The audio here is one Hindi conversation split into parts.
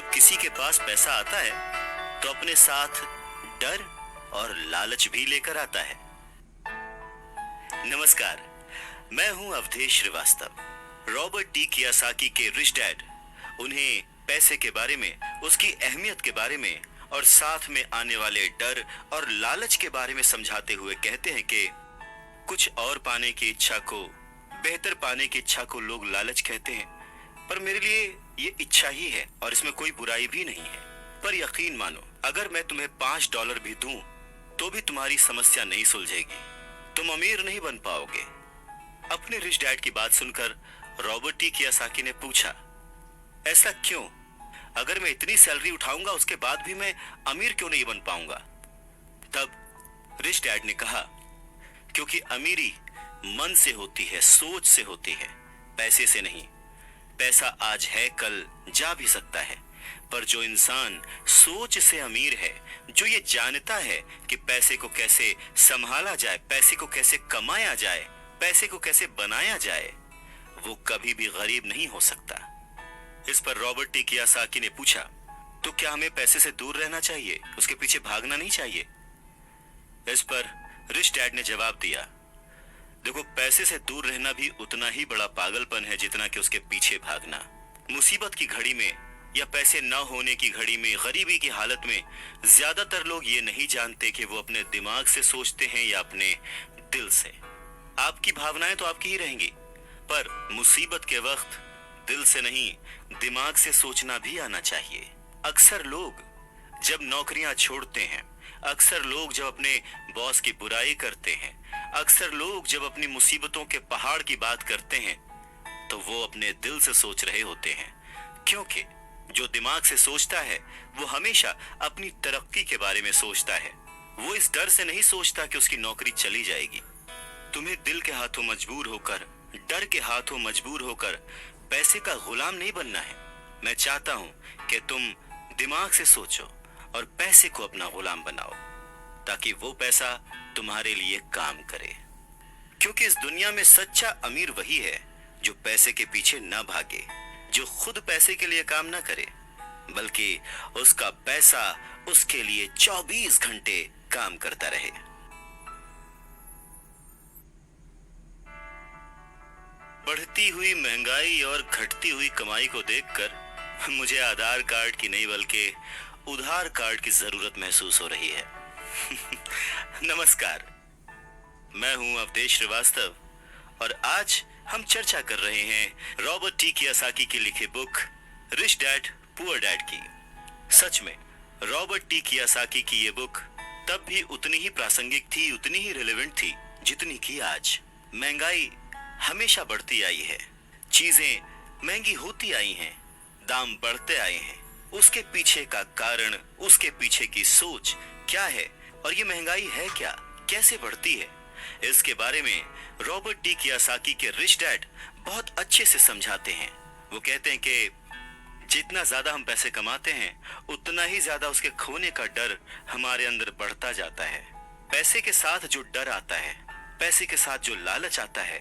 जब किसी के पास पैसा आता है तो अपने साथ डर और लालच भी लेकर आता है। नमस्कार, मैं हूं Awadhesh Srivastava. Robert T Kiyosaki के रिच डैड उन्हें पैसे के बारे में, उसकी अहमियत के बारे में और साथ में आने वाले डर और लालच के बारे में समझाते हुए कहते हैं कि कुछ और पाने की इच्छा को, बेहतर पाने की इच्छा को लोग लालच कहते हैं, पर मेरे लिए ये इच्छा ही है और इसमें कोई बुराई भी नहीं है। पर यकीन मानो, अगर मैं तुम्हें $5 भी दूं तो भी तुम्हारी समस्या नहीं सुलझेगी, तुम अमीर नहीं बन पाओगे। अपने रिच डैड की बात सुनकर रॉबर्ट टी कियोसाकी ने पूछा, ऐसा क्यों? अगर मैं इतनी सैलरी उठाऊंगा उसके बाद भी मैं अमीर क्यों नहीं बन पाऊंगा? तब रिच डैड ने कहा, क्योंकि अमीरी मन से होती है, सोच से होती है, पैसे से नहीं। पैसा आज है, कल जा भी सकता है, पर जो इंसान सोच से अमीर है, जो ये जानता है कि पैसे को कैसे संभाला जाए, पैसे को कैसे कमाया जाए, पैसे को कैसे बनाया जाए, वो कभी भी गरीब नहीं हो सकता। इस पर रॉबर्ट टी कियोसाकी ने पूछा, तो क्या हमें पैसे से दूर रहना चाहिए, उसके पीछे भागना नहीं चाहिए? इस पर रिच डैड ने जवाब दिया, देखो, पैसे से दूर रहना भी उतना ही बड़ा पागलपन है जितना कि उसके पीछे भागना। मुसीबत की घड़ी में या पैसे न होने की घड़ी में, गरीबी की हालत में ज्यादातर लोग ये नहीं जानते कि वो अपने दिमाग से सोचते हैं या अपने दिल से। आपकी भावनाएं तो आपकी ही रहेंगी, पर मुसीबत के वक्त दिल से नहीं, दिमाग से सोचना भी आना चाहिए। अक्सर लोग जब नौकरियां छोड़ते हैं, अक्सर लोग जब अपने बॉस की बुराई करते हैं, अक्सर लोग जब अपनी मुसीबतों के पहाड़ की बात करते हैं, तो वो अपने दिल से सोच रहे होते हैं, क्योंकि जो दिमाग से सोचता है वो हमेशा अपनी तरक्की के बारे में सोचता है। वो इस डर से नहीं सोचता कि उसकी नौकरी चली जाएगी। तुम्हें दिल के हाथों मजबूर होकर, डर के हाथों मजबूर होकर पैसे का गुलाम नहीं बनना है। मैं चाहता हूं कि तुम दिमाग से सोचो और पैसे को अपना गुलाम बनाओ, ताकि वो पैसा तुम्हारे लिए काम करे। क्योंकि इस दुनिया में सच्चा अमीर वही है जो पैसे के पीछे न भागे, जो खुद पैसे के लिए काम न करे, बल्कि उसका पैसा उसके लिए 24 घंटे काम करता रहे। बढ़ती हुई महंगाई और घटती हुई कमाई को देखकर मुझे आधार कार्ड की नहीं बल्कि उधार कार्ड की जरूरत महसूस हो रही है। नमस्कार, मैं हूं अवधेश श्रीवास्तव और आज हम चर्चा कर रहे हैं रॉबर्ट टी कियोसाकी की लिखी book rich dad poor dad की। सच में रॉबर्ट टी कियोसाकी की ये बुक तब भी उतनी ही प्रासंगिक थी, उतनी ही रिलेवेंट थी जितनी कि आज। महंगाई हमेशा बढ़ती आई है, चीजें महंगी होती आई हैं, दाम बढ़ते आए हैं। उसके पीछे का कारण, उसके पीछे की सोच क्या है और ये महंगाई है क्या, कैसे बढ़ती है, इसके बारे में रॉबर्ट टी कियोसाकी के रिच डैड बहुत अच्छे से समझाते हैं। वो कहते हैं कि जितना ज्यादा हम पैसे कमाते हैं उतना ही ज्यादा उसके खोने का डर हमारे अंदर बढ़ता जाता है। पैसे के साथ जो डर आता है, पैसे के साथ जो लालच आता है,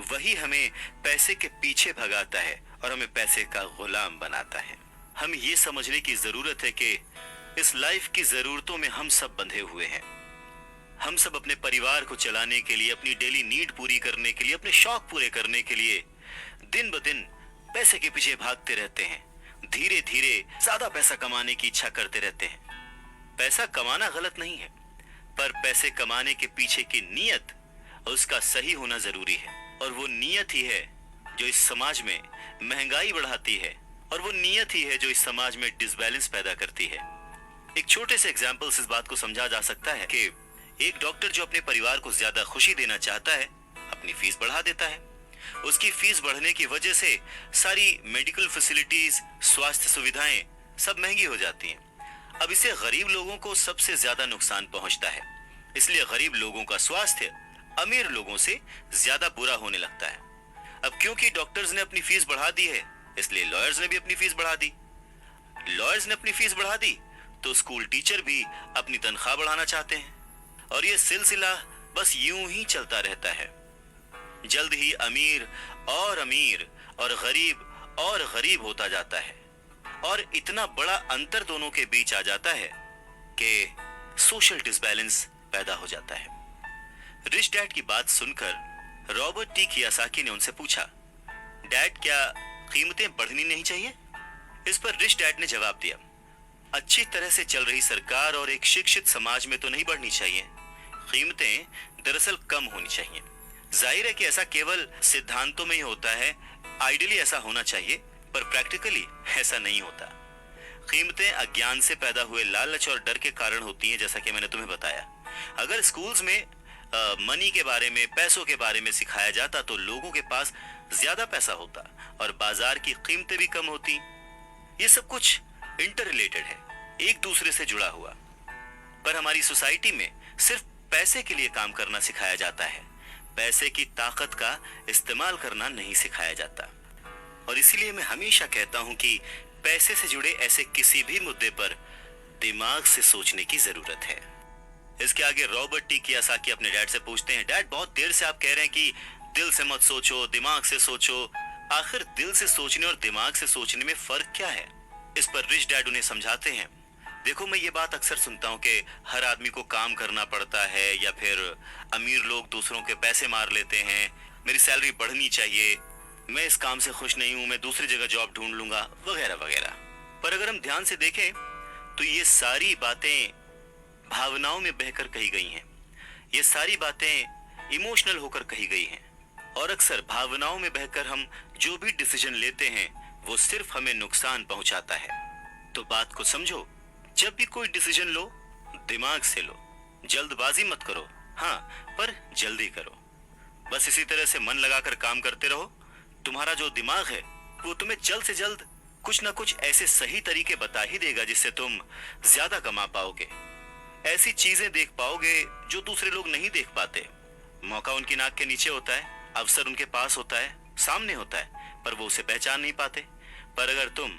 वही हमें पैसे के पीछे भगाता है और हमें पैसे का गुलाम बनाता है। हमें ये समझने की जरूरत है कि इस लाइफ की जरूरतों में हम सब बंधे हुए हैं। हम सब अपने परिवार को चलाने के लिए, अपनी डेली नीड पूरी करने के लिए, अपने शौक पूरे करने के लिए दिन ब दिन पैसे के पीछे भागते रहते हैं। धीरे धीरे ज्यादा पैसा कमाने की इच्छा करते रहते हैं। पैसा कमाना गलत नहीं है, पर पैसे कमाने के पीछे की नीयत, उसका सही होना जरूरी है। और वो नीयत ही है जो इस समाज में महंगाई बढ़ाती है, और वो नीयत ही है जो इस समाज में डिसबैलेंस पैदा करती है। एक छोटे से एग्जाम्पल से इस बात को समझा जा सकता है कि एक डॉक्टर जो अपने परिवार को ज्यादा खुशी देना चाहता है, अपनी फीस बढ़ा देता है। उसकी फीस बढ़ने की वजह से सारी मेडिकल फैसिलिटीज, स्वास्थ्य सुविधाएं सब महंगी हो जाती हैं। अब इससे गरीब लोगों को सबसे ज्यादा नुकसान पहुंचता है। इसलिए गरीब लोगों का स्वास्थ्य अमीर लोगों से ज्यादा बुरा होने लगता है। अब क्योंकि डॉक्टर्स ने अपनी फीस बढ़ा दी है, इसलिए लॉयर्स ने भी अपनी फीस बढ़ा दी। लॉयर्स ने अपनी फीस बढ़ा दी तो स्कूल टीचर भी अपनी तनख्वाह बढ़ाना चाहते हैं, और ये सिलसिला बस यूं ही चलता रहता है। जल्द ही अमीर और गरीब होता जाता है। और इतना बड़ा अंतर दोनों के बीच आ जाता है कि सोशल डिसबैलेंस पैदा हो जाता है। रिच डैड की बात सुनकर रॉबर्ट टी कियासाकी ने उनसे पूछा, डैड क्या कीमतें बढ़नी नहीं चाहिए? इस पर रिच डैड ने जवाब दिया, अच्छी तरह से चल रही सरकार और एक शिक्षित समाज में तो नहीं बढ़नी चाहिए, कीमतें दरअसल कम होनी चाहिए। जाहिर है कि ऐसा केवल सिद्धांतों में ही होता है, आइडियली ऐसा होना चाहिए, पर प्रैक्टिकली ऐसा नहीं होता। कीमतें अज्ञान से पैदा हुए लालच और डर के कारण होती हैं, जैसा कि मैंने तुम्हें बताया। अगर स्कूल्स में मनी के बारे में, पैसों के बारे में सिखाया जाता तो लोगों के पास ज्यादा पैसा होता और बाजार की कीमतें भी कम होती। ये सब कुछ इंटर रिलेटेड है, एक दूसरे से जुड़ा हुआ। पर हमारी सोसाइटी में सिर्फ पैसे के लिए काम करना सिखाया जाता है, पैसे की ताकत का इस्तेमाल करना नहीं सिखाया जाता। और इसीलिए मैं हमेशा कहता हूं कि पैसे से जुड़े ऐसे किसी भी मुद्दे पर दिमाग से सोचने की जरूरत है। इसके आगे रॉबर्ट टी कियासाकी अपने डैड से पूछते हैं, डैड बहुत देर से आप कह रहे हैं कि दिल से मत सोचो, दिमाग से सोचो, आखिर दिल से सोचने और दिमाग से सोचने में फर्क क्या है? इस पर रिच डैड उन्हें समझाते हैं, देखो मैं ये बात अक्सर सुनता हूँ कि हर आदमी को काम करना पड़ता है, या फिर अमीर लोग दूसरों के पैसे मार लेते हैं, मेरी सैलरी बढ़नी चाहिए, मैं इस काम से खुश नहीं हूँ, मैं दूसरी जगह जॉब ढूंढ लूंगा, वगैरह वगैरह। पर अगर हम ध्यान से देखें तो ये सारी बातें भावनाओं में बहकर कही गई हैं। ये सारी बातें इमोशनल होकर कही गई हैं, और अक्सर भावनाओं में बहकर हम जो भी डिसीजन लेते हैं वो सिर्फ हमें नुकसान पहुंचाता है। तो बात को समझो, जब भी कोई डिसीजन लो दिमाग से लो, जल्दबाजी मत करो, हाँ पर जल्दी करो। बस इसी तरह से मन लगाकर काम करते रहो, तुम्हारा जो दिमाग है वो तुम्हें जल्द से जल्द कुछ ना कुछ ऐसे सही तरीके बता ही देगा जिससे तुम ज्यादा कमा पाओगे, ऐसी चीजें देख पाओगे जो दूसरे लोग नहीं देख पाते। मौका उनकी नाक के नीचे होता है, अवसर उनके पास होता है, सामने होता है, पर वो उसे पहचान नहीं पाते। पर अगर तुम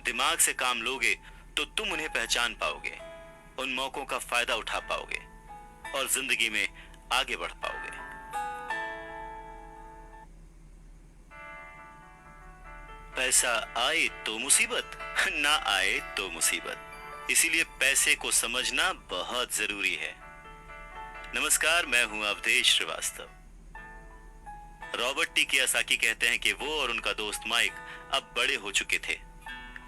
दिमाग से काम लोगे तो तुम उन्हें पहचान पाओगे, उन मौकों का फायदा उठा पाओगे और जिंदगी में आगे बढ़ पाओगे। पैसा आए तो मुसीबत, ना आए तो मुसीबत, इसीलिए पैसे को समझना बहुत जरूरी है। नमस्कार, मैं हूं अवधेश श्रीवास्तव। रॉबर्ट टी कियासाकी कहते हैं कि वो और उनका दोस्त माइक अब बड़े हो चुके थे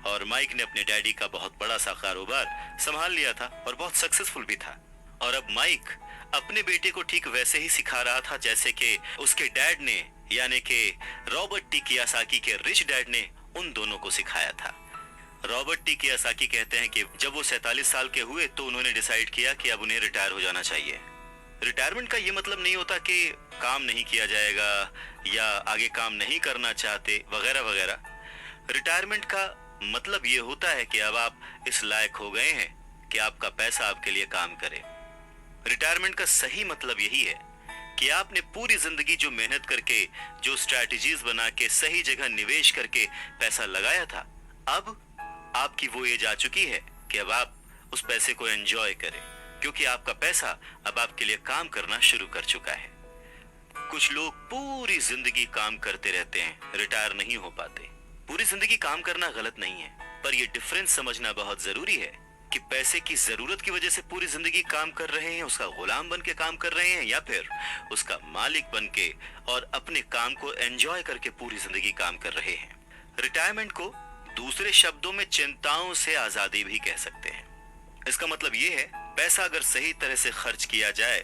और माइक ने अपने डैडी का बहुत बड़ा सा कारोबार संभाल लिया था और बहुत सक्सेसफुल भी था। और अब माइक अपने बेटे को ठीक वैसे ही सिखा रहा था जैसे कि उसके डैड ने, यानी कि रॉबर्ट टी कियासाकी के रिच डैड ने उन दोनों को सिखाया था। रॉबर्ट टी कियासाकी कहते हैं कि जब वो 47 साल के हुए तो उन्होंने डिसाइड किया कि अब उन्हें रिटायर हो जाना चाहिए। रिटायरमेंट का ये मतलब नहीं होता कि काम नहीं किया जाएगा या आगे काम नहीं करना चाहते वगैरह वगैरह। रिटायरमेंट का मतलब ये होता है कि अब आप इस लायक हो गए हैं कि आपका पैसा आपके लिए काम करे। रिटायरमेंट का सही मतलब यही है कि आपने पूरी जिंदगी जो मेहनत करके, जो स्ट्रैटेजीज बना के, सही जगह निवेश करके पैसा लगाया था, अब आपकी वो एज आ चुकी है कि अब आप उस पैसे को एंजॉय करें, क्योंकि आपका पैसा अब आपके लिए काम करना शुरू कर चुका है। कुछ लोग पूरी जिंदगी काम करते रहते हैं, रिटायर नहीं हो पाते। पूरी जिंदगी काम करना गलत नहीं है, पर यह डिफरेंस समझना बहुत जरूरी है कि पैसे की जरूरत की वजह से पूरी जिंदगी काम कर रहे हैं, उसका गुलाम बन के काम कर रहे हैं, या फिर उसका मालिक बन के और अपने काम को एंजॉय करके पूरी जिंदगी काम कर रहे हैं। रिटायरमेंट को दूसरे शब्दों में चिंताओं से आजादी भी कह सकते हैं। इसका मतलब ये है, पैसा अगर सही तरह से खर्च किया जाए,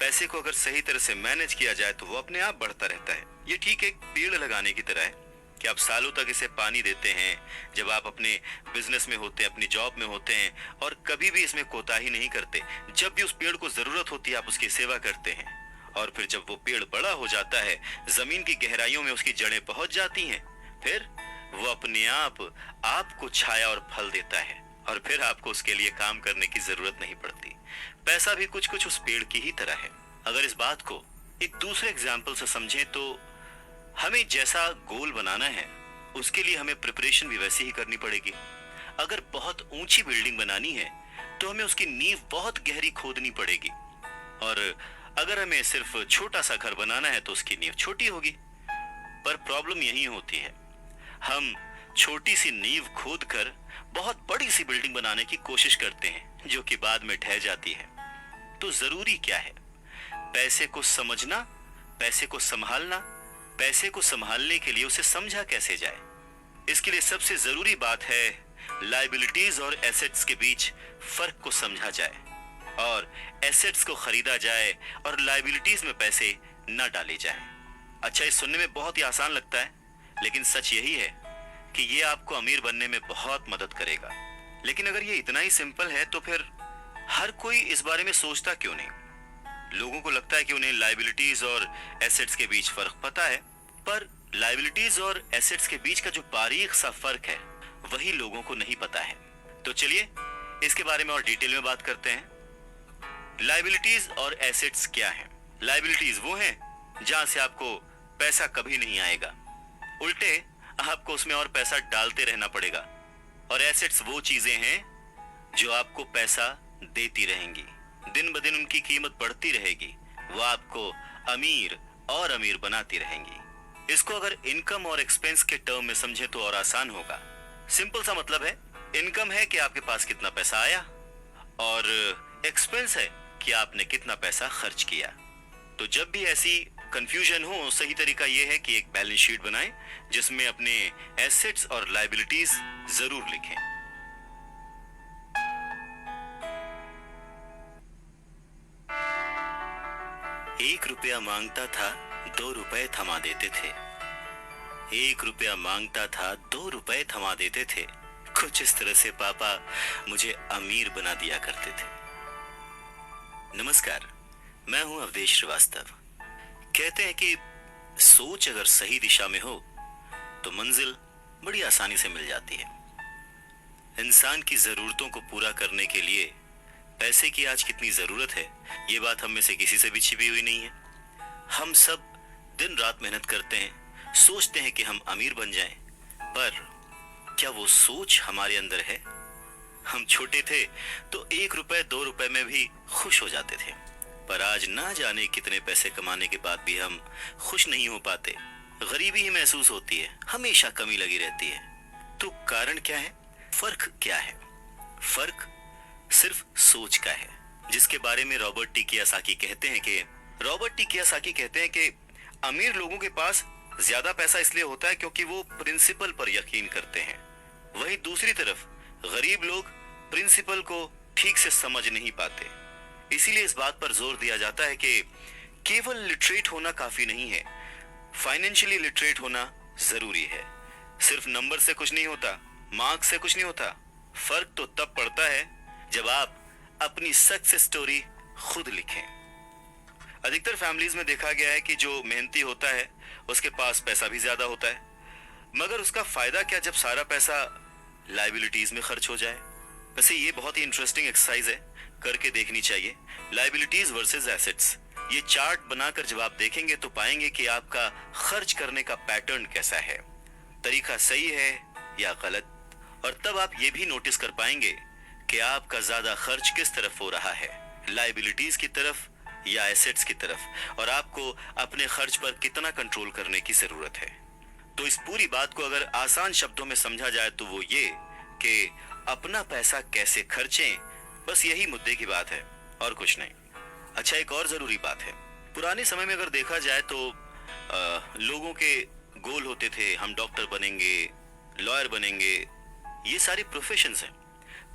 पैसे को अगर सही तरह से मैनेज किया जाए तो वो अपने आप बढ़ता रहता है। ये ठीक एक पेड़ लगाने की तरह है कि आप सालों तक इसे पानी देते हैं। जब आप अपने बिजनेस में होते हैं, अपनी जॉब में होते हैं, और कभी भी इसमें कोताही नहीं करते। जब भी उस पेड़ को जरूरत होती है आप उसकी सेवा करते हैं, और फिर जब वो पेड़ बड़ा हो जाता है, जमीन की गहराइयों में उसकी जड़ें पहुंच जाती हैं, फिर वो अपने आप आपको छाया और फल देता है, और फिर आपको उसके लिए काम करने की जरूरत नहीं पड़ती। पैसा भी कुछ कुछ उस पेड़ की ही तरह है। अगर इस बात को एक दूसरे एग्जाम्पल से समझें तो हमें जैसा गोल बनाना है उसके लिए हमें प्रिपरेशन भी वैसी ही करनी पड़ेगी। अगर बहुत ऊंची बिल्डिंग बनानी है तो हमें उसकी नींव बहुत गहरी खोदनी पड़ेगी, और अगर हमें सिर्फ छोटा सा घर बनाना है तो उसकी नींव छोटी होगी। पर प्रॉब्लम यही होती है, हम छोटी सी नींव खोद कर बहुत बड़ी सी बिल्डिंग बनाने की कोशिश करते हैं जो कि बाद में ढह जाती है। तो जरूरी क्या है? पैसे को समझना, पैसे को संभालना, पैसे को संभालने के लिए उसे समझा कैसे जाए। इसके लिए सबसे जरूरी बात है लायबिलिटीज और एसेट्स के बीच फर्क को समझा जाए और एसेट्स को खरीदा जाए और लायबिलिटीज में पैसे न डाले जाए। अच्छा, ये सुनने में बहुत ही आसान लगता है, लेकिन सच यही है कि ये आपको अमीर बनने में बहुत मदद करेगा। लेकिन अगर ये इतना ही सिंपल है तो फिर हर कोई इस बारे में सोचता क्यों नहीं? लोगों को लगता है कि उन्हें लायबिलिटीज और एसेट्स के बीच फर्क पता है, पर लायबिलिटीज और एसेट्स के बीच का जो बारीक सा फर्क है वही लोगों को नहीं पता है। तो चलिए इसके बारे में और डिटेल में बात करते हैं। लायबिलिटीज और एसेट्स क्या है? लायबिलिटीज वो हैं जहां से आपको पैसा कभी नहीं आएगा, उल्टे आपको उसमें और पैसा डालते रहना पड़ेगा। और एसेट्स वो चीजें हैं जो आपको पैसा देती रहेंगी, दिन ब दिन उनकी कीमत बढ़ती रहेगी, वो आपको अमीर और अमीर बनाती रहेंगी। इसको अगर इनकम और एक्सपेंस के टर्म में समझे तो और आसान होगा। सिंपल सा मतलब है, इनकम है कि आपके पास कितना पैसा आया और एक्सपेंस है कि आपने कितना पैसा खर्च किया। तो जब भी ऐसी कंफ्यूजन हो, सही तरीका यह है कि एक बैलेंस शीट बनाएं जिसमें अपने एसेट्स और लायबिलिटीज जरूर लिखें। एक रुपया मांगता था, 2 रुपए थमा देते थे। 1 रुपया मांगता था, 2 रुपए थमा देते थे। कुछ इस तरह से पापा मुझे अमीर बना दिया करते थे। नमस्कार, मैं हूं अवधेश श्रीवास्तव। कहते हैं कि सोच अगर सही दिशा में हो तो मंजिल बड़ी आसानी से मिल जाती है। इंसान की जरूरतों को पूरा करने के लिए पैसे की आज कितनी जरूरत है, ये बात हम में से किसी से भी छिपी हुई नहीं है। हम सब दिन रात मेहनत करते हैं, सोचते हैं कि हम अमीर बन जाएं, पर क्या वो सोच हमारे अंदर है? हम छोटे थे तो 1 रुपए 2 रुपए में भी खुश हो जाते थे, पर आज ना जाने कितने पैसे कमाने के बाद भी हम खुश नहीं हो पाते। गरीबी ही महसूस होती है, हमेशा कमी लगी रहती है। तो कारण क्या है? फर्क क्या है? फर्क सिर्फ सोच का है, जिसके बारे में रॉबर्ट टी कियोसाकी कहते हैं कि अमीर लोगों के पास ज्यादा पैसा इसलिए होता है क्योंकि वो प्रिंसिपल पर यकीन करते हैं। वहीं दूसरी तरफ गरीब लोग प्रिंसिपल को ठीक से समझ नहीं पाते। इसीलिए इस बात पर जोर दिया जाता है कि केवल लिटरेट होना काफी नहीं है, फाइनेंशियली लिटरेट होना जरूरी है। सिर्फ नंबर से कुछ नहीं होता, मार्क्स से कुछ नहीं होता। फर्क तो तब पड़ता है जब आप अपनी सक्सेस स्टोरी खुद लिखें। अधिकतर फैमिलीज में देखा गया है कि जो मेहनती होता है उसके पास पैसा भी ज्यादा होता है, मगर उसका फायदा क्या जब सारा पैसा लायबिलिटीज में खर्च हो जाए? वैसे ये बहुत ही इंटरेस्टिंग एक्सरसाइज है, करके देखनी चाहिए। लायबिलिटीज वर्सेस एसेट्स, ये चार्ट बनाकर जब आप देखेंगे तो पाएंगे कि आपका खर्च करने का पैटर्न कैसा है, तरीका सही है या गलत। और तब आप ये भी नोटिस कर पाएंगे कि आपका ज्यादा खर्च किस तरफ हो रहा है, लायबिलिटीज की तरफ या एसेट्स की तरफ, और आपको अपने खर्च पर कितना कंट्रोल करने की जरूरत है। तो इस पूरी बात को अगर आसान शब्दों में समझा जाए तो वो ये कि अपना पैसा कैसे खर्चें, बस यही मुद्दे की बात है और कुछ नहीं। अच्छा, एक और जरूरी बात है, पुराने समय में अगर देखा जाए तो लोगों के गोल होते थे, हम डॉक्टर बनेंगे, लॉयर बनेंगे, ये सारी प्रोफेशंस हैं,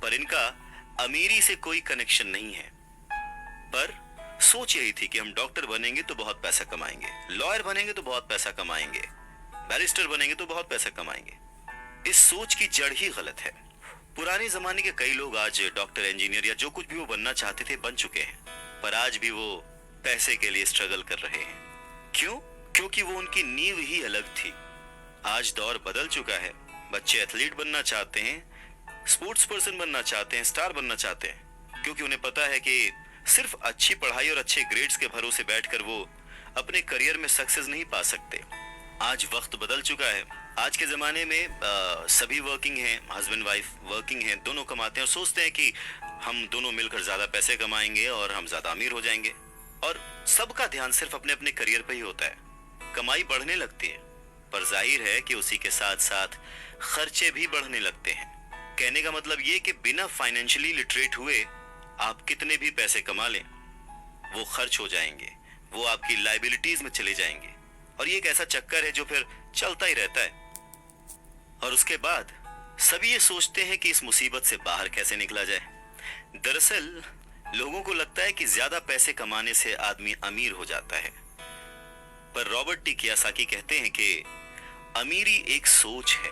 पर इनका अमीरी से कोई कनेक्शन नहीं है। पर सोच यही थी कि हम डॉक्टर बनेंगे तो बहुत पैसा कमाएंगे, लॉयर बनेंगे तो बहुत पैसा कमाएंगे, बैरिस्टर बनेंगे तो बहुत पैसा कमाएंगे। इस सोच की जड़ ही गलत है। पुराने जमाने के कई लोग आज डॉक्टर, इंजीनियर या जो कुछ भी वो बनना चाहते थे बन चुके हैं, पर आज भी वो पैसे के लिए स्ट्रगल कर रहे हैं। क्यों? क्योंकि वो उनकी नींव ही अलग थी। आज दौर बदल चुका है, बच्चे एथलीट बनना चाहते हैं, स्पोर्ट्स पर्सन बनना चाहते हैं, स्टार बनना चाहते हैं, क्योंकि उन्हें पता है कि सिर्फ अच्छी पढ़ाई और अच्छे ग्रेड्स के भरोसे बैठकर वो अपने करियर में सक्सेस नहीं पा सकते। आज वक्त बदल चुका है। आज के जमाने में सभी वर्किंग हैं, हस्बैंड वाइफ वर्किंग हैं, दोनों कमाते हैं और सोचते हैं कि हम दोनों मिलकर ज्यादा पैसे कमाएंगे और हम ज्यादा अमीर हो जाएंगे। और सबका ध्यान सिर्फ अपने अपने करियर पे ही होता है। कमाई बढ़ने लगती है, पर जाहिर है कि उसी के साथ साथ खर्चे भी बढ़ने लगते हैं। कहने का मतलब ये कि बिना फाइनेंशियली लिटरेट हुए आप कितने भी पैसे कमा लें, वो खर्च हो जाएंगे, वो आपकी लाइबिलिटीज में चले जाएंगे, और ये एक ऐसा चक्कर है जो फिर चलता ही रहता है। और उसके बाद सभी ये सोचते हैं कि इस मुसीबत से बाहर कैसे निकला जाए। दरअसल लोगों को लगता है कि ज्यादा पैसे कमाने से आदमी अमीर हो जाता है, पर रॉबर्ट टी कियासाकी कहते हैं कि अमीरी एक सोच है।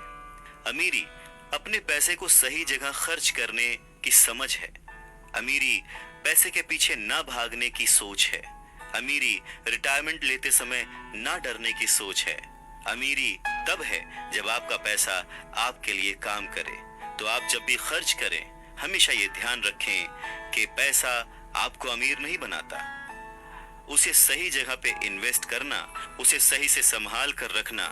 अमीरी अपने पैसे को सही जगह खर्च करने की समझ है। अमीरी पैसे के पीछे ना भागने की सोच है। अमीरी रिटायरमेंट लेते समय ना डरने की सोच है। अमीरी तब है जब आपका पैसा आपके लिए काम करे। तो आप जब भी खर्च करें, हमेशा ये ध्यान रखें कि पैसा आपको अमीर नहीं बनाता। उसे सही जगह पे इन्वेस्ट करना, उसे सही से संभाल कर रखना,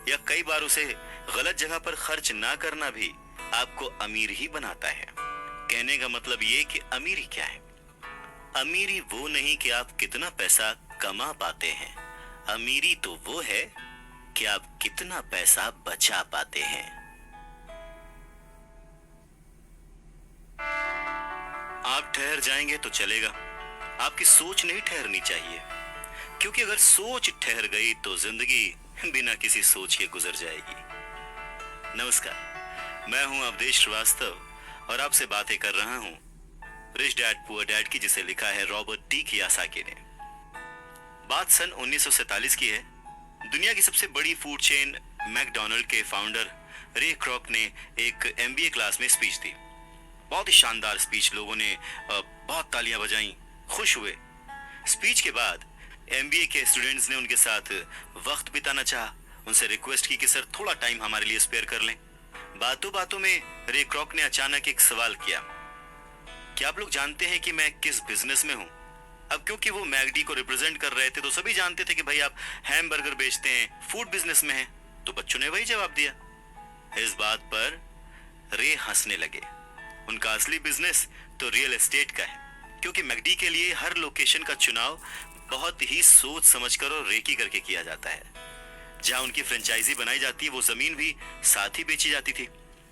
या कई बार उसे गलत जगह पर खर्च ना करना भी आपको अमीर ही बनाता है। कहने का मतलब ये कि अमीरी क्या है? अमीरी वो नहीं कि आप कितना पैसा कमा पाते हैं। अमीरी तो वो है कि आप कितना पैसा बचा पाते हैं। आप ठहर जाएंगे तो चलेगा, आपकी सोच नहीं ठहरनी चाहिए, क्योंकि अगर सोच ठहर गई तो जिंदगी बिना किसी सोच के गुजर जाएगी। नमस्कार, मैं हूं अवधेश श्रीवास्तव और आपसे बातें कर रहा हूं रिच डैड पुअर डैड की, जिसे लिखा है रॉबर्ट टी कियासाकी ने। बात सन 1947 की है। दुनिया की सबसे बड़ी फूड चेन मैकडॉनल्ड के फाउंडर रे क्रॉक ने एक एमबीए क्लास में स्पीच दी। बहुत ही शानदार स्पीच, लोगों ने बहुत तालियां बजाईं, खुश हुए। स्पीच के बाद एमबीए के स्टूडेंट्स ने उनके साथ वक्त बिताना चाहा। उनसे रिक्वेस्ट की कि सर थोड़ा टाइम हमारे लिए स्पेयर कर लें। बातों बातों में रे क्रॉक ने अचानक एक सवाल किया, क्या आप लोग जानते हैं कि मैं किस बिजनेस में हूं? अब क्योंकि वो मैगडी को रिप्रेजेंट कर रहे थे तो सभी जानते थे कि भाई आप हैमबर्गर बेचते हैं, फूड बिजनेस में हैं। तो बच्चों ने वही जवाब दिया। इस बात पर रे हंसने लगे। उनका असली बिजनेस तो रियल एस्टेट का है, क्योंकि मैगडी के लिए हर लोकेशन का चुनाव बहुत ही सोच समझकर और रेकी करके किया जाता है। जहां उनकी फ्रेंचाइजी बनाई जाती है वो जमीन भी साथ ही बेची जाती थी।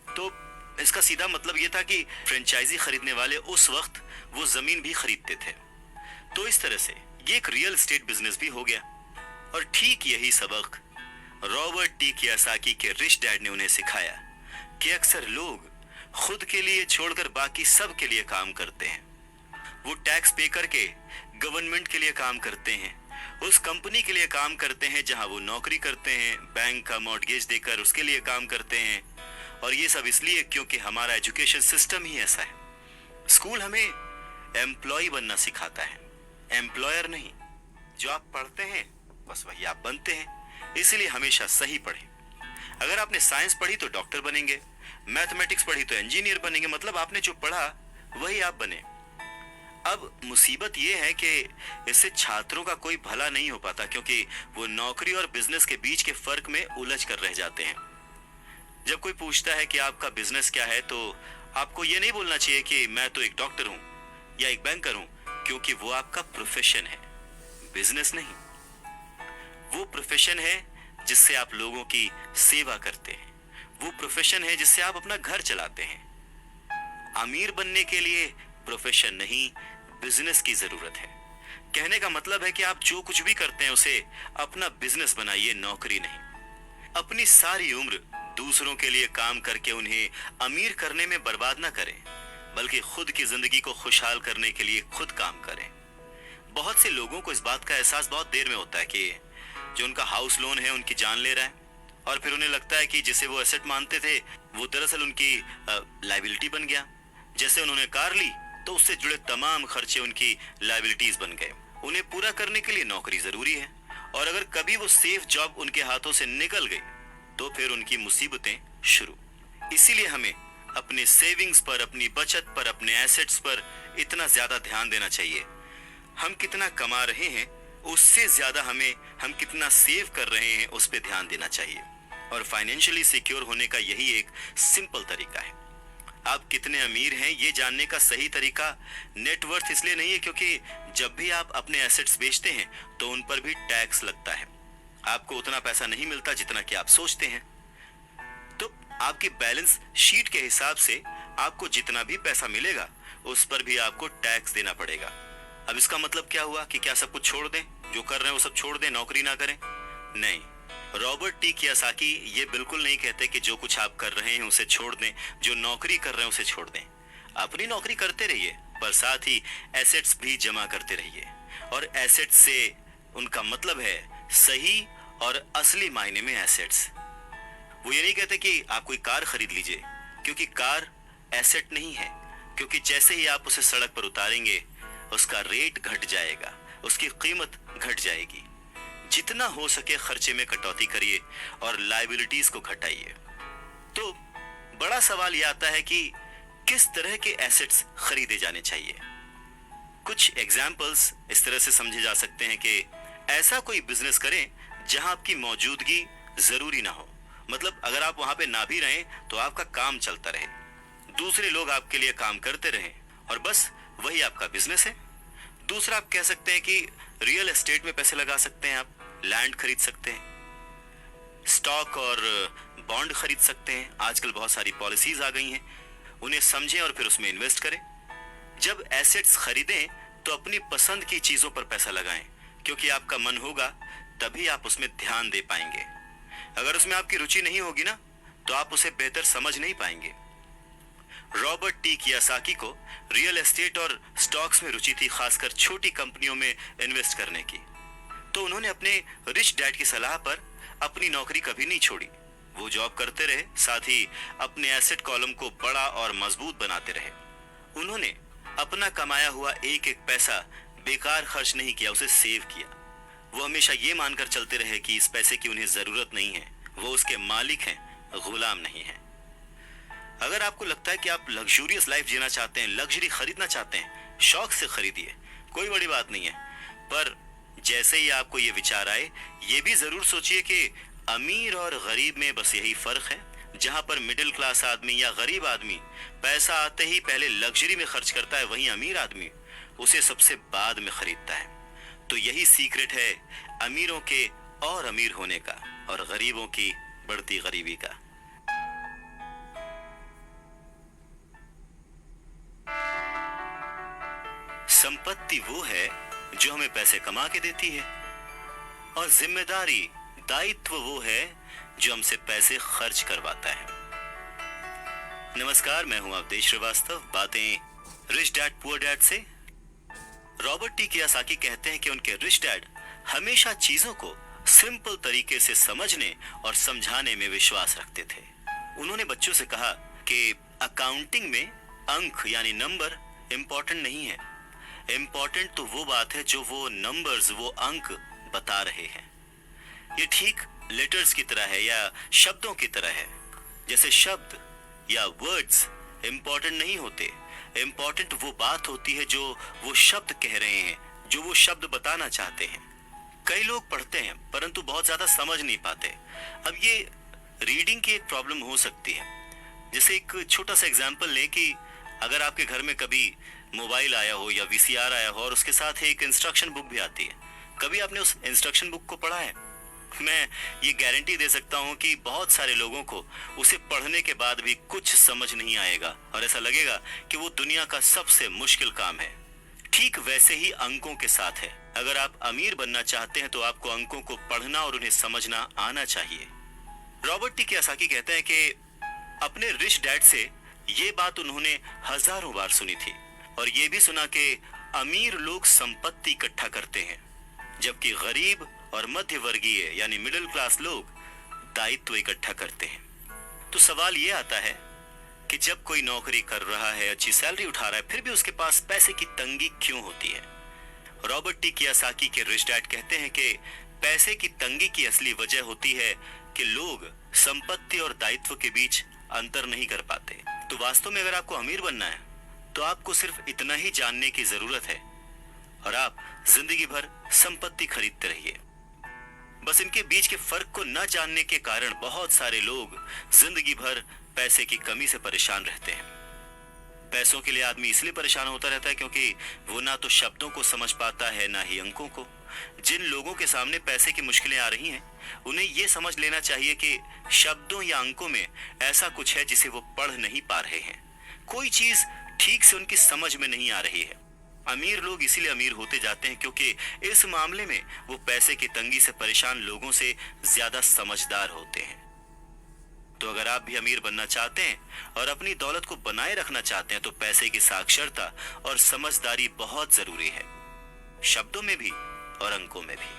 तो इसका सीधा मतलब यह था कि फ्रेंचाइजी खरीदने वाले उस वक्त वो जमीन भी खरीदते थे। तो इस तरह से ये एक रियल एस्टेट बिजनेस भी हो गया। और ठीक यही सबक रॉबर्ट टी कियासाकी के रिच डैड ने उन्हें सिखाया कि अक्सर लोग खुद के लिए छोड़कर बाकी सब के लिए काम करते हैं। वो टैक्स पे करके गवर्नमेंट के लिए काम करते हैं, उस कंपनी के लिए काम करते हैं जहां वो नौकरी करते हैं, बैंक का मॉर्टगेज देकर उसके लिए काम करते हैं। और ये सब इसलिए क्योंकि हमारा एजुकेशन सिस्टम ही ऐसा है। स्कूल हमें एम्प्लॉय बनना सिखाता है, एम्प्लॉयर नहीं। जो आप पढ़ते हैं बस वही आप बनते हैं, इसलिए हमेशा सही पढ़ें। अगर आपने साइंस पढ़ी तो डॉक्टर बनेंगे, मैथमेटिक्स पढ़ी तो इंजीनियर बनेंगे, मतलब आपने जो पढ़ा वही आप बने। अब मुसीबत यह है कि इससे छात्रों का कोई भला नहीं हो पाता, क्योंकि वो नौकरी और बिजनेस के बीच के फर्क में उलझ कर रह जाते हैं। जब कोई पूछता है कि आपका बिजनेस क्या है, तो आपको ये नहीं बोलना चाहिए कि मैं तो एक डॉक्टर हूं या एक बैंकर हूं, क्योंकि वो आपका प्रोफेशन है, बिजनेस नहीं। वो प्रोफेशन है जिससे आप लोगों की सेवा करते हैं, वो प्रोफेशन है जिससे आप अपना घर चलाते हैं। अमीर बनने के लिए प्रोफेशन नहीं, बिजनेस की जरूरत है। कहने का मतलब है कि आप जो कुछ भी करते हैं उसे अपना बिजनेस बनाइए, नौकरी नहीं। अपनी सारी उम्र दूसरों के लिए काम करके उन्हें अमीर करने में बर्बाद ना करें, बल्कि खुद की जिंदगी को खुशहाल करने के लिए खुद काम करें। बहुत से लोगों को इस बात का एहसास बहुत देर में होता है कि जो उनका हाउस लोन है उनकी जान ले रहा है, और फिर उन्हें लगता है कि जिसे वो एसेट मानते थे वो दरअसल उनकी लायबिलिटी बन गया। जैसे उन्होंने कार ली तो उससे जुड़े तमाम खर्चे उनकी लायबिलिटीज बन गए। उन्हें पूरा करने के लिए नौकरी जरूरी है, और अगर कभी वो सेफ जॉब उनके हाथों से निकल गई तो फिर उनकी मुसीबतें शुरू। इसीलिए हमें अपने सेविंग्स पर, अपनी बचत पर, अपने एसेट्स पर इतना ज्यादा ध्यान देना चाहिए। हम कितना कमा रहे हैं उससे ज्यादा हम कितना सेव कर रहे हैं उस पर ध्यान देना चाहिए। और फाइनेंशियली सिक्योर होने का यही एक सिंपल तरीका है। आप कितने अमीर हैं ये जानने का सही तरीका नेटवर्थ इसलिए नहीं है क्योंकि जब भी आप अपने एसेट्स बेचते हैं तो उन पर भी टैक्स लगता है। आपको उतना पैसा नहीं मिलता जितना कि आप सोचते हैं। तो आपकी बैलेंस शीट के हिसाब से आपको जितना भी पैसा मिलेगा उस पर भी आपको टैक्स देना पड़ेगा। अब इसका मतलब क्या हुआ कि क्या सब कुछ छोड़ दें, जो कर रहे हैं वो सब छोड़ दें, नौकरी ना करें? नहीं, रॉबर्ट टी कियोसाकी ये बिल्कुल नहीं कहते कि जो कुछ आप कर रहे हैं उसे छोड़ दें, जो नौकरी कर रहे हैं उसे छोड़ दें। अपनी नौकरी करते रहिए, पर साथ ही एसेट्स भी जमा करते रहिए। और एसेट्स से उनका मतलब है सही और असली मायने में एसेट्स। वो ये नहीं कहते कि आप कोई कार खरीद लीजिए, क्योंकि कार एसेट नहीं है, क्योंकि जैसे ही आप उसे सड़क पर उतारेंगे उसका रेट घट जाएगा, उसकी कीमत घट जाएगी। जितना हो सके खर्चे में कटौती करिए और लायबिलिटीज को घटाइए। तो बड़ा सवाल यह आता है कि किस तरह के एसेट्स खरीदे जाने चाहिए। कुछ एग्जाम्पल्स इस तरह से समझे जा सकते हैं कि ऐसा कोई बिजनेस करें जहां आपकी मौजूदगी जरूरी ना हो। मतलब अगर आप वहां पे ना भी रहें तो आपका काम चलता रहे, दूसरे लोग आपके लिए काम करते रहें और बस वही आपका बिजनेस है। दूसरा, आप कह सकते हैं कि रियल एस्टेट में पैसे लगा सकते हैं, आप लैंड खरीद सकते हैं, स्टॉक और बॉन्ड खरीद सकते हैं। आजकल बहुत सारी पॉलिसीज आ गई हैं, उन्हें समझें और फिर उसमें इन्वेस्ट करें। जब एसेट्स खरीदें तो अपनी पसंद की चीजों पर पैसा लगाएं, क्योंकि आपका मन होगा तभी आप उसमें ध्यान दे पाएंगे। अगर उसमें आपकी रुचि नहीं होगी ना, तो आप उसे बेहतर समझ नहीं पाएंगे। रॉबर्ट टी कियोसाकी को रियल एस्टेट और स्टॉक्स में रुचि थी, खासकर छोटी कंपनियों में इन्वेस्ट करने की। तो उन्होंने अपने रिच डैड की सलाह पर अपनी नौकरी कभी नहीं छोड़ी। वो जॉब करते रहे, साथ ही अपने एसेट कॉलम को बड़ा और मजबूत बनाते रहे। उन्होंने अपना कमाया हुआ एक एक पैसा बेकार खर्च नहीं किया, उसे सेव किया। वो हमेशा ये मानकर चलते रहे कि इस पैसे की उन्हें जरूरत नहीं है, वो उसके मालिक हैं, गुलाम नहीं है। अगर आपको लगता है कि आप लग्जूरियस लाइफ जीना चाहते हैं, लग्जरी खरीदना चाहते हैं, शौक से खरीदिए, कोई बड़ी बात नहीं है। पर जैसे ही आपको ये विचार आए, ये भी जरूर सोचिए कि अमीर और गरीब में बस यही फर्क है। जहां पर मिडिल क्लास आदमी या गरीब आदमी पैसा आते ही पहले लग्जरी में खर्च करता है, वहीं अमीर आदमी उसे सबसे बाद में खरीदता है। तो यही सीक्रेट है अमीरों के और अमीर होने का और गरीबों की बढ़ती गरीबी का। संपत्ति वो है जो हमें पैसे कमा के देती है, और जिम्मेदारी, दायित्व वो है जो हमसे पैसे खर्च करवाता है। नमस्कार, मैं हूं अवधेश श्रीवास्तव, बातें रिच डैड पुअर डैड से। रॉबर्ट टी कियोसाकी कहते हैं कि उनके रिच डैड हमेशा चीजों को सिंपल तरीके से समझने और समझाने में विश्वास रखते थे। उन्होंने बच्चों से कहा कि अकाउंटिंग में अंक यानी नंबर इंपॉर्टेंट नहीं है, इंपॉर्टेंट तो वो बात है जो वो नंबर्स, वो अंक बता रहे हैं। ये ठीक लेटर्स की तरह है या शब्दों की तरह है। जैसे शब्द या वर्ड्स इंपॉर्टेंट नहीं होते, इंपॉर्टेंट वो बात होती है जो वो शब्द कह रहे हैं, जो वो शब्द बताना चाहते हैं। कई लोग पढ़ते हैं परंतु बहुत ज्यादा समझ नहीं पाते। अब ये रीडिंग की एक प्रॉब्लम हो सकती है। जैसे एक छोटा सा एग्जांपल लें कि अगर आपके घर में कभी मोबाइल आया हो या वीसीआर आया हो और उसके साथ एक इंस्ट्रक्शन बुक भी आती है, कभी आपने उस इंस्ट्रक्शन बुक को पढ़ा है? मैं ये गारंटी दे सकता हूँ कि बहुत सारे लोगों को उसे पढ़ने के बाद भी कुछ समझ नहीं आएगा और ऐसा लगेगा कि वो दुनिया का सबसे मुश्किल काम है। ठीक वैसे ही अंकों के साथ है। अगर आप अमीर बनना चाहते हैं तो आपको अंकों को पढ़ना और उन्हें समझना आना चाहिए। रॉबर्ट टी कियोसाकी कहते हैं कि अपने रिच डैड से ये बात उन्होंने हजारों बार सुनी थी और ये भी सुना कि अमीर लोग संपत्ति इकट्ठा करते हैं, जबकि गरीब और मध्य वर्गीय यानी मिडिल क्लास लोग दायित्व इकट्ठा करते हैं। तो सवाल ये आता है कि जब कोई नौकरी कर रहा है, अच्छी सैलरी उठा रहा है, फिर भी उसके पास पैसे की तंगी क्यों होती है? रॉबर्ट टी कियोसाकी के रिच डैड कहते हैं कि पैसे की तंगी की असली वजह होती है कि लोग संपत्ति और दायित्व के बीच अंतर नहीं कर पाते। तो वास्तव में अगर आपको अमीर बनना है तो आपको सिर्फ इतना ही जानने की जरूरत है और आप जिंदगी भर संपत्ति खरीदते रहिए। बस इनके बीच के फर्क को न जानने के कारण बहुत सारे लोग जिंदगी भर पैसे की कमी से परेशान रहते हैं। पैसों के लिए आदमी इसलिए परेशान होता रहता है क्योंकि वो ना तो शब्दों को समझ पाता है, ना ही अंकों को। जिन लोगों के सामने पैसे की मुश्किलें आ रही हैं, उन्हें यह समझ लेना चाहिए कि शब्दों या अंकों में ऐसा कुछ है जिसे वो पढ़ नहीं पा रहे हैं। कोई चीज ठीक से उनकी समझ में नहीं आ रही है। अमीर लोग इसीलिए अमीर होते जाते हैं क्योंकि इस मामले में वो पैसे की तंगी से परेशान लोगों से ज्यादा समझदार होते हैं। तो अगर आप भी अमीर बनना चाहते हैं और अपनी दौलत को बनाए रखना चाहते हैं तो पैसे की साक्षरता और समझदारी बहुत जरूरी है, शब्दों में भी और अंकों में भी।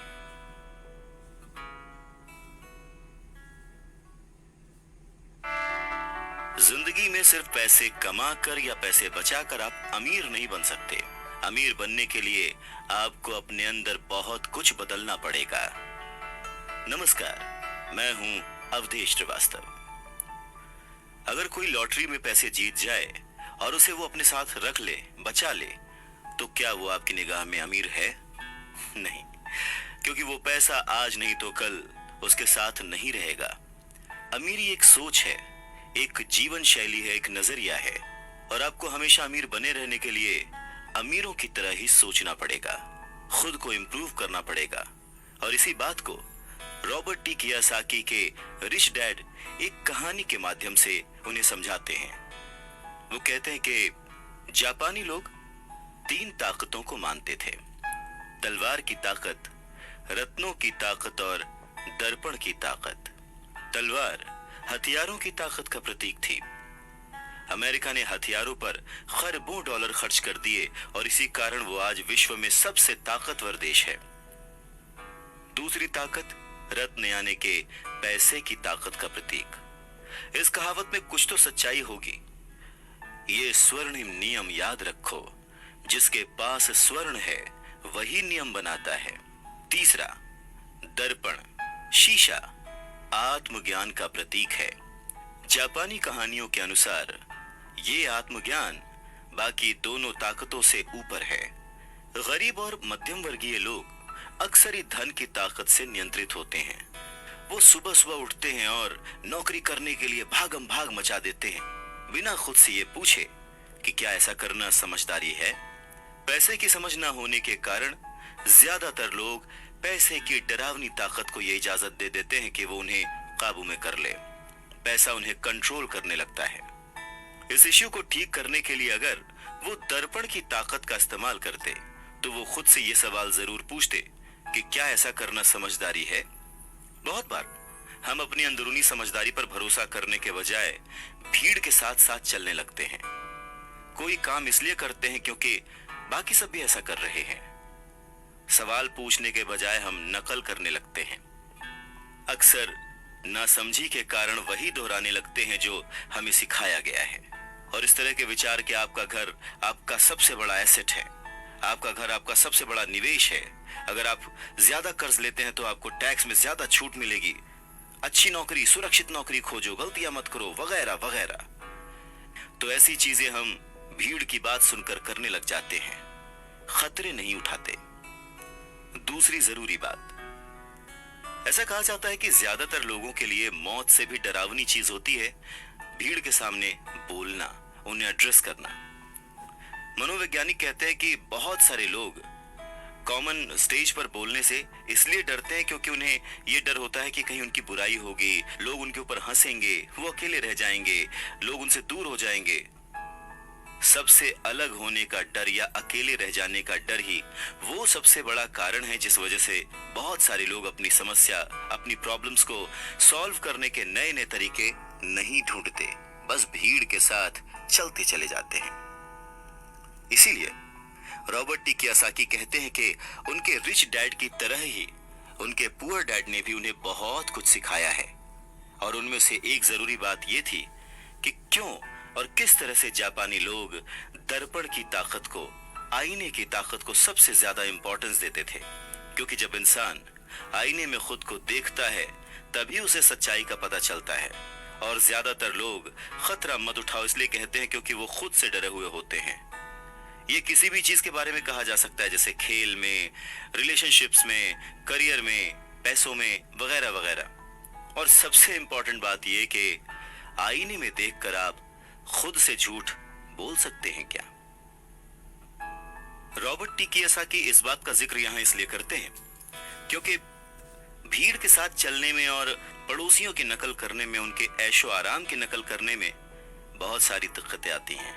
जिंदगी में सिर्फ पैसे कमाकर या पैसे बचाकर आप अमीर नहीं बन सकते। अमीर बनने के लिए आपको अपने अंदर बहुत कुछ बदलना पड़ेगा। नमस्कार, मैं हूं अवधेश श्रीवास्तव। अगर कोई लॉटरी में पैसे जीत जाए और उसे वो अपने साथ रख ले, बचा ले, तो क्या वो आपकी निगाह में अमीर है? नहीं, क्योंकि वो पैसा आज नहीं तो कल उसके साथ नहीं रहेगा। अमीरी एक सोच है, एक जीवन शैली है, एक नजरिया है, और आपको हमेशा अमीर बने रहने के लिए अमीरों की तरह ही सोचना पड़ेगा, खुद को इम्प्रूव करना पड़ेगा। और इसी बात को रॉबर्ट टी कियोसाकी के रिच डैड एक कहानी के माध्यम से उन्हें समझाते हैं। वो कहते हैं कि जापानी लोग 3 ताकतों को मानते थे: तलवार की ताकत, रत्नों की ताकत और दर्पण की ताकत। तलवार हथियारों की ताकत का प्रतीक थी। अमेरिका ने हथियारों पर खरबों डॉलर खर्च कर दिए और इसी कारण वो आज विश्व में सबसे ताकतवर देश है। दूसरी ताकत रत्न यानी के पैसे की ताकत का प्रतीक। इस कहावत में कुछ तो सच्चाई होगी। ये स्वर्णिम नियम याद रखो, जिसके पास स्वर्ण है वही नियम बनाता है। तीसरा दर्पण, शीशा, आत्मज्ञान का प्रतीक है। जापानी कहानियों के अनुसार ये आत्मज्ञान बाकी दोनों ताकतों से ऊपर है। गरीब और मध्यम वर्गीय लोग अक्सर ही धन की ताकत से नियंत्रित होते हैं। वो सुबह सुबह उठते हैं और नौकरी करने के लिए भागम भाग मचा देते हैं, बिना खुद से ये पूछे कि क्या ऐसा करना समझदारी है। पैसे की समझ न होने के कारण ज्यादातर लोग पैसे की डरावनी ताकत को ये इजाजत दे देते हैं कि वो उन्हें काबू में कर ले। पैसा उन्हें कंट्रोल करने लगता है। इस इश्यू को ठीक करने के लिए अगर वो दर्पण की ताकत का इस्तेमाल करते तो वो खुद से ये सवाल जरूर पूछते कि क्या ऐसा करना समझदारी है। बहुत बार हम अपनी अंदरूनी समझदारी पर भरोसा करने के बजाय भीड़ के साथ साथ चलने लगते हैं। कोई काम इसलिए करते हैं क्योंकि बाकी सब भी ऐसा कर रहे हैं। सवाल पूछने के बजाय हम नकल करने लगते हैं। अक्सर नासमझी के कारण वही दोहराने लगते हैं जो हमें सिखाया गया है। और इस तरह के विचार कि आपका घर आपका सबसे बड़ा एसेट है, आपका घर आपका सबसे बड़ा निवेश है, अगर आप ज्यादा कर्ज लेते हैं तो आपको टैक्स में ज्यादा छूट मिलेगी, अच्छी नौकरी, सुरक्षित नौकरी खोजो, गलतियां मत करो, वगैरह वगैरह। तो ऐसी चीजें हम भीड़ की बात सुनकर करने लग जाते हैं, खतरे नहीं उठाते। दूसरी जरूरी बात, ऐसा कहा जाता है कि ज्यादातर लोगों के लिए मौत से भी डरावनी चीज होती है भीड़ के सामने बोलना, उन्हें एड्रेस करना। मनोवैज्ञानिक कहते हैं कि बहुत सारे लोग कॉमन स्टेज पर बोलने से इसलिए डरते हैं क्योंकि उन्हें यह डर होता है कि कहीं उनकी बुराई होगी, लोग उनके ऊपर हंसेंगे, वो अकेले रह जाएंगे, लोग उनसे दूर हो जाएंगे। सबसे अलग होने का डर या अकेले रह जाने का डर ही वो सबसे बड़ा कारण है जिस वजह से बहुत सारे लोग अपनी समस्या, अपनी प्रॉब्लम्स को सॉल्व करने के नए नए तरीके नहीं ढूंढते, बस भीड़ के साथ चलते चले जाते हैं। इसीलिए रॉबर्ट टी कियोसाकी कहते हैं कि उनके रिच डैड की तरह ही उनके पुअर डैड ने भी उन्हें बहुत कुछ सिखाया है। और उनमें से एक जरूरी बात यह थी कि क्यों और किस तरह से जापानी लोग दर्पण की ताकत को, आईने की ताकत को सबसे ज्यादा इंपॉर्टेंस देते थे। क्योंकि जब इंसान आईने में खुद को देखता है तभी उसे सच्चाई का पता चलता है। और ज्यादातर लोग खतरा मत उठाओ इसलिए कहते हैं क्योंकि वो खुद से डरे हुए होते हैं। ये किसी भी चीज के बारे में कहा जा सकता है, जैसे खेल में, रिलेशनशिप्स में, करियर में, पैसों में, वगैरह वगैरह। और सबसे इंपॉर्टेंट बात यह कि आईने में देखकर आप खुद से झूठ बोल सकते हैं क्या? रॉबर्ट टी कियोसाकी इस बात का जिक्र यहाँ इसलिए करते हैं क्योंकि भीड़ के साथ चलने में और पड़ोसियों की नकल करने में, उनके ऐशो आराम की नकल करने में बहुत सारी दिक्कतें आती हैं।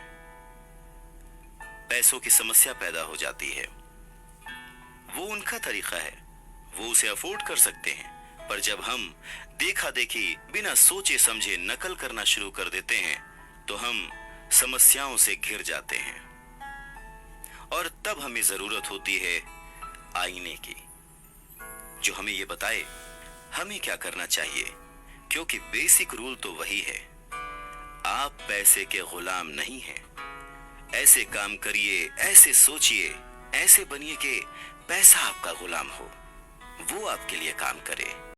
पैसों की समस्या पैदा हो जाती है। वो उनका तरीका है, वो उसे अफोर्ड कर सकते हैं, पर जब हम देखा देखी बिना सोचे समझे नकल करना शुरू कर देते हैं तो हम समस्याओं से घिर जाते हैं। और तब हमें जरूरत होती है आईने की, जो हमें ये बताए हमें क्या करना चाहिए, क्योंकि बेसिक रूल तो वही है, आप पैसे के गुलाम नहीं हैं। ऐसे काम करिए, ऐसे सोचिए, ऐसे बनिए कि पैसा आपका गुलाम हो, वो आपके लिए काम करे।